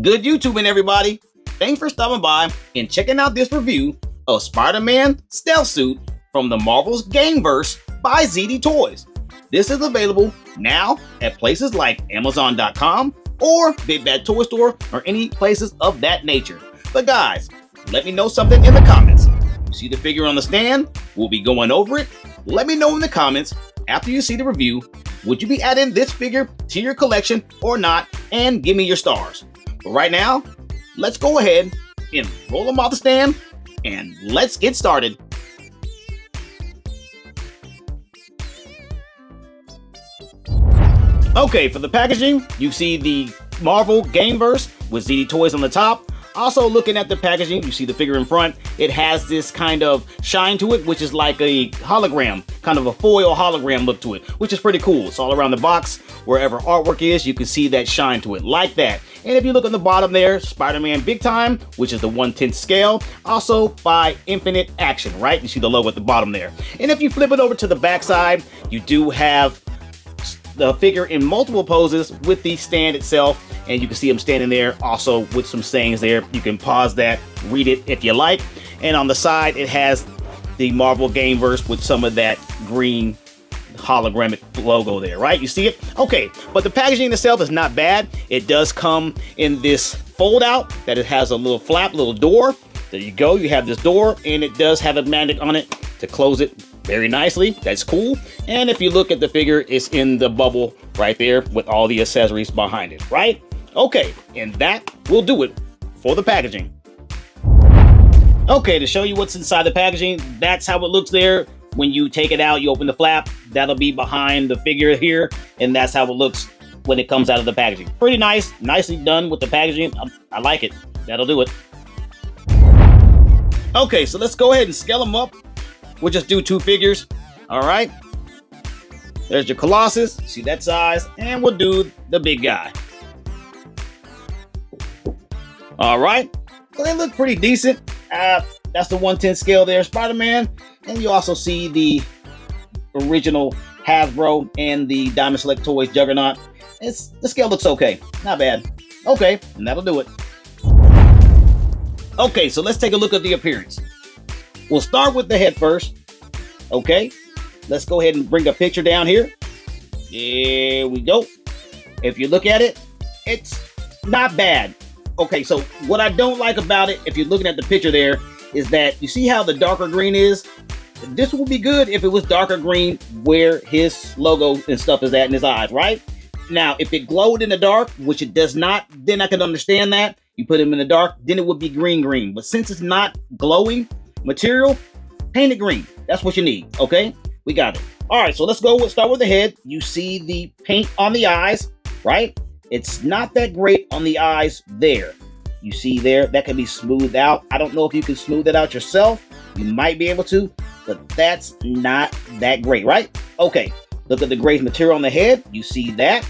Good YouTubing, everybody. Thanks for stopping by and checking out this review of Spider-Man Stealth Suit from the Marvel's Gamerverse by ZD Toys. This is available now at places like Amazon.com or Big Bad Toy Store or any places of that nature. But guys, let me know something in the comments. You see the figure on the stand? We'll be going over it. Let me know in the comments after you see the review, would you be adding this figure to your collection or not, and give me your stars. But right now, let's go ahead and roll them off the stand and let's get started. Okay, for the packaging, you see the Marvel Gamerverse with ZD Toys on the top. Also, looking at the packaging, you see the figure in front. It has this kind of shine to it, which is like a hologram, kind of a foil hologram look to it, which is pretty cool. It's all around the box. Wherever artwork is, you can see that shine to it, like that. And if you look on the bottom there, Spider-Man Big Time, which is the 1/10 scale, also by Infinite Action, right? You see the logo at the bottom there. And if you flip it over to the back side, you do have the figure in multiple poses with the stand itself, and you can see him standing there also with some sayings there. You can pause that, read it if you like. And on the side, it has the Marvel Gamerverse with some of that green hologramic logo there, right? You see it? Okay, but the packaging itself is not bad. It does come in this fold out that it has a little flap, little door. There you go, you have this door, and it does have a magnet on it to close it very nicely. That's cool. And if you look at the figure, it's in the bubble right there with all the accessories behind it, right? Okay, and that will do it for the packaging. Okay, to show you what's inside the packaging, that's how it looks there. When you take it out, you open the flap, that'll be behind the figure here, and that's how it looks when it comes out of the packaging. Pretty nice, nicely done with the packaging. I like it. That'll do it. Okay, so let's go ahead and scale them up. We'll just do two figures. All right. There's your Colossus. See that size? And we'll do the big guy. All right. So they look pretty decent. That's the 1/10 scale there, Spider-Man. And you also see the original Hasbro and the Diamond Select Toys Juggernaut. The scale looks okay. Not bad. Okay, and that'll do it. Okay, so let's take a look at the appearance. We'll start with the head first. Okay, let's go ahead and bring a picture down here. There we go. If you look at it, it's not bad. Okay, so what I don't like about it, if you're looking at the picture there, is that you see how the darker green is? This would be good if it was darker green where his logo and stuff is at in his eyes, right? Now, if it glowed in the dark, which it does not, then I can understand that. You put him in the dark, then it would be green. But since it's not glowing material, paint it green. That's what you need, okay? We got it. All right, so let's start with the head. You see the paint on the eyes, right? It's not that great on the eyes there. You see there, that can be smoothed out. I don't know if you can smooth it out yourself. You might be able to, but that's not that great, right? Okay, look at the gray material on the head. You see that.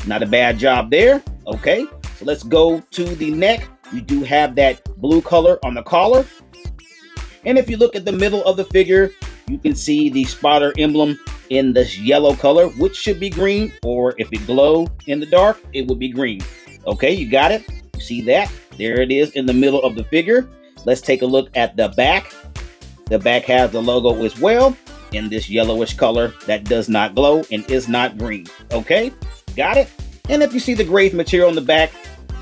Not a bad job there. Okay, so let's go to the neck. You do have that blue color on the collar. And if you look at the middle of the figure, you can see the spider emblem in this yellow color, which should be green, or if it glowed in the dark, it would be green. Okay, you got it. You see that? There it is in the middle of the figure. Let's take a look at the back. The back has the logo as well in this yellowish color that does not glow and is not green. Okay, got it? And if you see the gray material on the back,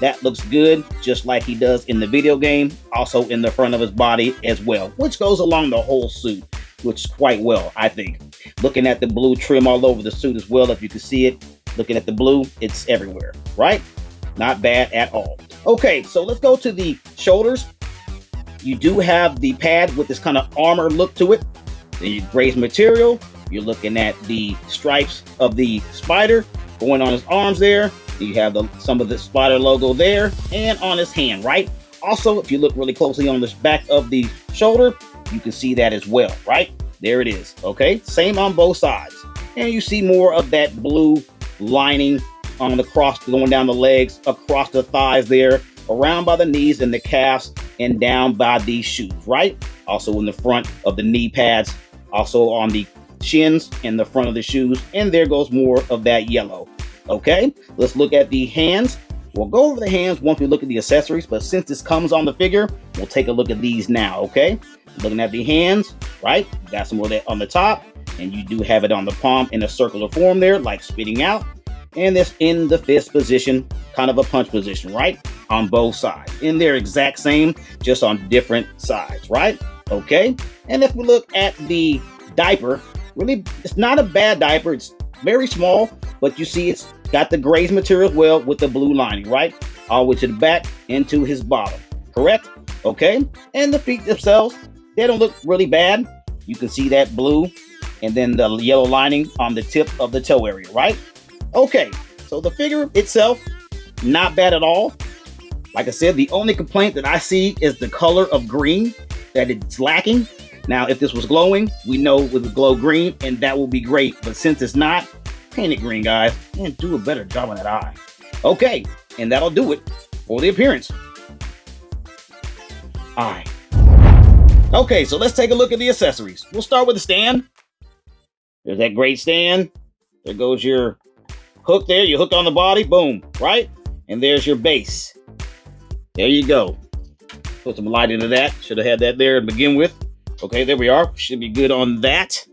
that looks good, just like he does in the video game, also in the front of his body as well, which goes along the whole suit, which is quite well, I think. Looking at the blue trim all over the suit as well, if you can see it, looking at the blue, it's everywhere, right? Not bad at all. Okay, so let's go to the shoulders. You do have the pad with this kind of armor look to it. The gray material, you're looking at the stripes of the spider going on his arms there. You have some of the spider logo there and on his hand, right? Also, if you look really closely on the back of the shoulder, you can see that as well, right? There it is, okay? Same on both sides. And you see more of that blue lining on the cross, going down the legs, across the thighs there, around by the knees and the calves, and down by these shoes, right? Also in the front of the knee pads, also on the shins and the front of the shoes, and there goes more of that yellow. Okay, let's look at the hands. We'll go over the hands once we look at the accessories, but since this comes on the figure, we'll take a look at these now, okay? Looking at the hands, right? You got some of that on the top, and you do have it on the palm in a circular form there, like spitting out. And this in the fist position, kind of a punch position, right? On both sides. In their exact same, just on different sides, right? Okay. And if we look at the diaper, really, it's not a bad diaper. It's very small, but you see it's got the gray material as well with the blue lining, right? All the way to the back into his bottom, correct? Okay. And the feet themselves, they don't look really bad. You can see that blue and then the yellow lining on the tip of the toe area, right? Okay, so the figure itself, not bad at all. Like I said, the only complaint that I see is the color of green, that it's lacking. Now, if this was glowing, we know it would glow green, and that will be great. But since it's not, paint it green, guys, and do a better job on that eye. Okay, and that'll do it for the appearance. Eye. Okay, so let's take a look at the accessories. We'll start with the stand. There's that great stand. There goes your hook there, you hook on the body, boom, right? And there's your base. There you go. Put some light into that. Should have had that there to begin with. Okay, there we are. Should be good on that.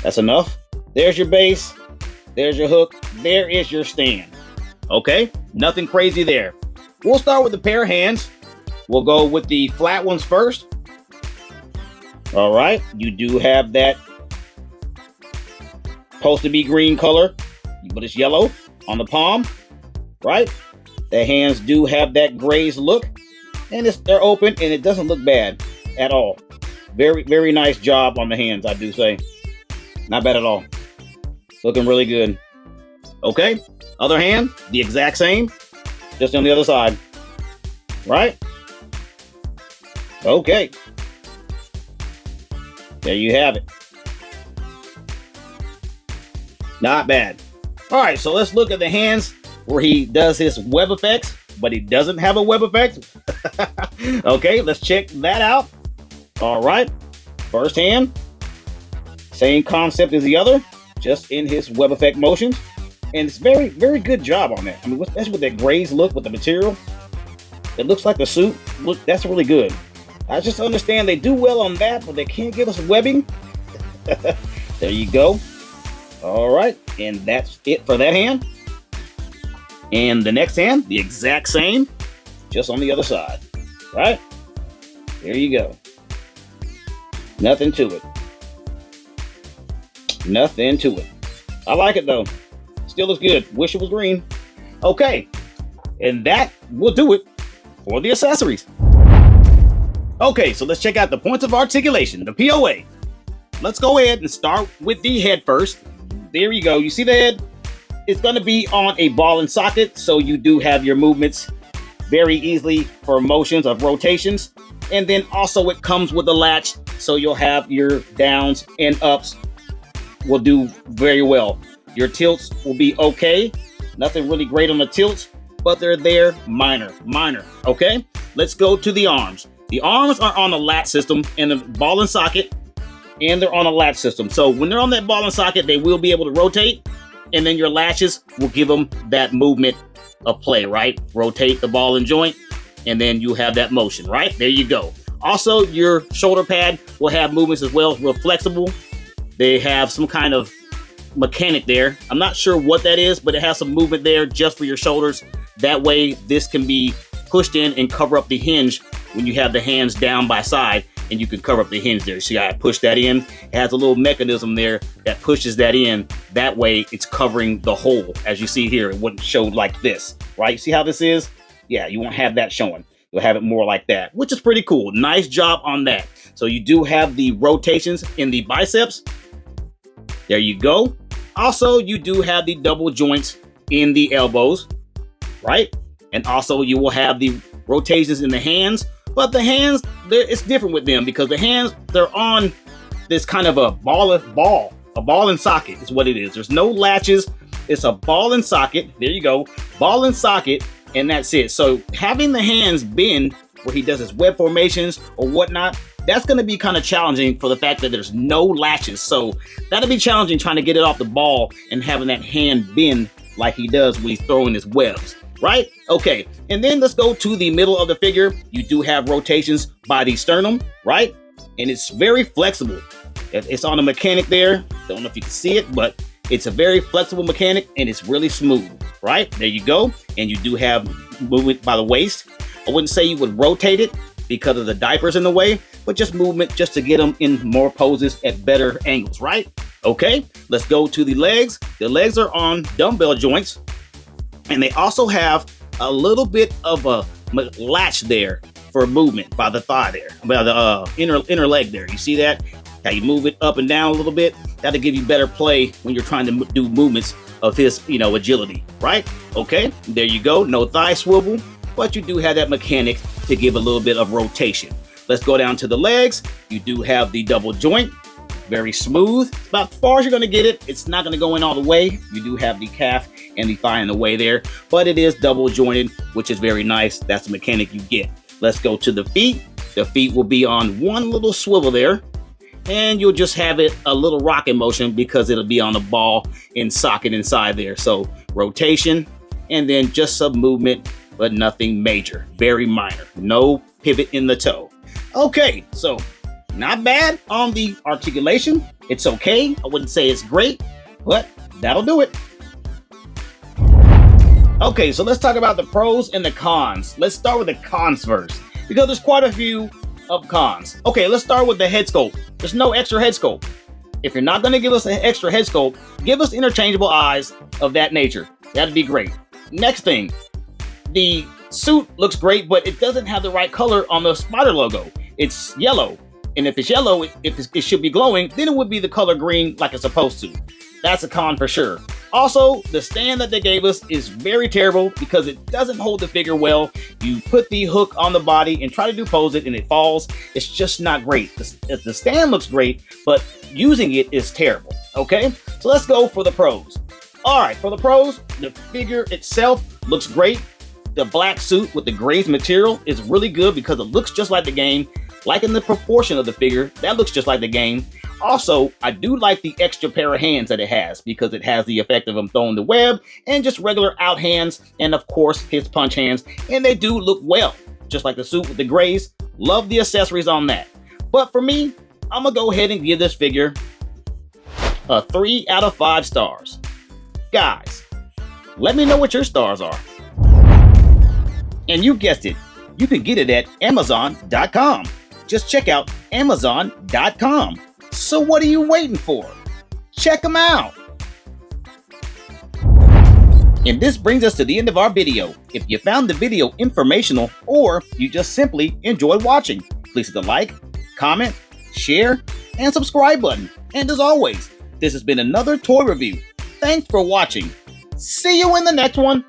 That's enough. There's your base. There's your hook. There is your stand. Okay, nothing crazy there. We'll start with the pair of hands. We'll go with the flat ones first. All right, you do have that supposed to be green color, but it's yellow on the palm, right? The hands do have that graze look, and they're open, and it doesn't look bad at all. Very, very nice job on the hands, I do say. Not bad at all. Looking really good. Okay, other hand, the exact same, just on the other side, right? Okay. There you have it. Not bad. All right, so let's look at the hands where he does his web effects, but he doesn't have a web effect. Okay, let's check that out. All right, first hand, same concept as the other, just in his web effect motions. And it's very, very good job on that. I mean, especially with that graze look with the material. It looks like the suit. Look, that's really good. I just understand they do well on that, but they can't give us webbing. There you go. All right, and that's it for that hand. And the next hand, the exact same, just on the other side, right? There you go. Nothing to it. Nothing to it. I like it though. Still looks good. Wish it was green. Okay, and that will do it for the accessories. Okay, so let's check out the points of articulation, the POA. Let's go ahead and start with the head first. There you go. You see the head? It's going to be on a ball and socket, so you do have your movements very easily for motions of rotations. And then also it comes with a latch, so you'll have your downs and ups will do very well. Your tilts will be okay. Nothing really great on the tilts, but they're there, minor. Okay, let's go to the arms. The arms are on a latch system in the ball and socket, and they're on a latch system. So when they're on that ball and socket, they will be able to rotate, and then your latches will give them that movement of play, right? Rotate the ball and joint, and then you have that motion, right? There you go. Also, your shoulder pad will have movements as well, real flexible. They have some kind of mechanic there. I'm not sure what that is, but it has some movement there just for your shoulders. That way, this can be pushed in and cover up the hinge when you have the hands down by side, and you can cover up the hinge there. See how I push that in? It has a little mechanism there that pushes that in. That way, it's covering the hole. As you see here, it wouldn't show like this, right? See how this is? Yeah, you won't have that showing. You'll have it more like that, which is pretty cool. Nice job on that. So you do have the rotations in the biceps. There you go. Also, you do have the double joints in the elbows, right? And also you will have the rotations in the hands, but the hands, it's different with them because the hands, they're on this kind of a ball and socket is what it is. There's no latches. It's a ball and socket. There you go. Ball and socket, and that's it. So having the hands bend where he does his web formations or whatnot, that's going to be kind of challenging for the fact that there's no latches. So that'll be challenging trying to get it off the ball and having that hand bend like he does when he's throwing his webs. right? Okay, and then let's go to the middle of the figure. You do have rotations by the sternum, right? And it's very flexible. It's on a mechanic there. Don't know if you can see it, but it's a very flexible mechanic and it's really smooth, right? There you go. And you do have movement by the waist. I wouldn't say you would rotate it because of the diapers in the way, but just movement just to get them in more poses at better angles, right? Okay, let's go to the legs. The legs are on dumbbell joints, and they also have a little bit of a latch there for movement by the thigh there, by the inner leg there. You see that? How you move it up and down a little bit. That'll give you better play when you're trying to do movements of his, agility, right? Okay, there you go. No thigh swivel, but you do have that mechanic to give a little bit of rotation. Let's go down to the legs. You do have the double joint. Very smooth. It's about as far as you're going to get it. It's not going to go in all the way. You do have the calf and the thigh in the way there, but it is double jointed, which is very nice. That's the mechanic you get. Let's go to the feet. The feet will be on one little swivel there, and you'll just have it a little rocking motion because it'll be on the ball and socket inside there. So rotation and then just some movement, but nothing major. Very minor. No pivot in the toe. Okay, so not bad on the articulation. It's okay. I wouldn't say it's great, but that'll do it. Okay, so let's talk about the pros and the cons. Let's start with the cons first, because there's quite a few of cons. Okay, let's start with the head sculpt. There's no extra head sculpt. If you're not going to give us an extra head sculpt, give us interchangeable eyes of that nature. That'd be great. Next thing, the suit looks great, but it doesn't have the right color on the spider logo. It's yellow. And if it's yellow, it should be glowing, then it would be the color green like it's supposed to. That's a con for sure. Also, the stand that they gave us is very terrible because it doesn't hold the figure well. You put the hook on the body and try to pose it and it falls. It's just not great. The stand looks great, but using it is terrible. Okay, so let's go for the pros. All right, for the pros, the figure itself looks great. The black suit with the gray material is really good because it looks just like the game. Like in the proportion of the figure, that looks just like the game. Also, I do like the extra pair of hands that it has because it has the effect of him throwing the web and just regular out hands and of course his punch hands, and they do look well, just like the suit with the grays. Love the accessories on that. But for me, I'm gonna go ahead and give this figure a 3 out of 5 stars. Guys, let me know what your stars are. And you guessed it, you can get it at Amazon.com. Just check out Amazon.com. So what are you waiting for? Check them out. And this brings us to the end of our video. If you found the video informational or you just simply enjoyed watching, please hit the like, comment, share, and subscribe button. And as always, this has been another toy review. Thanks for watching. See you in the next one.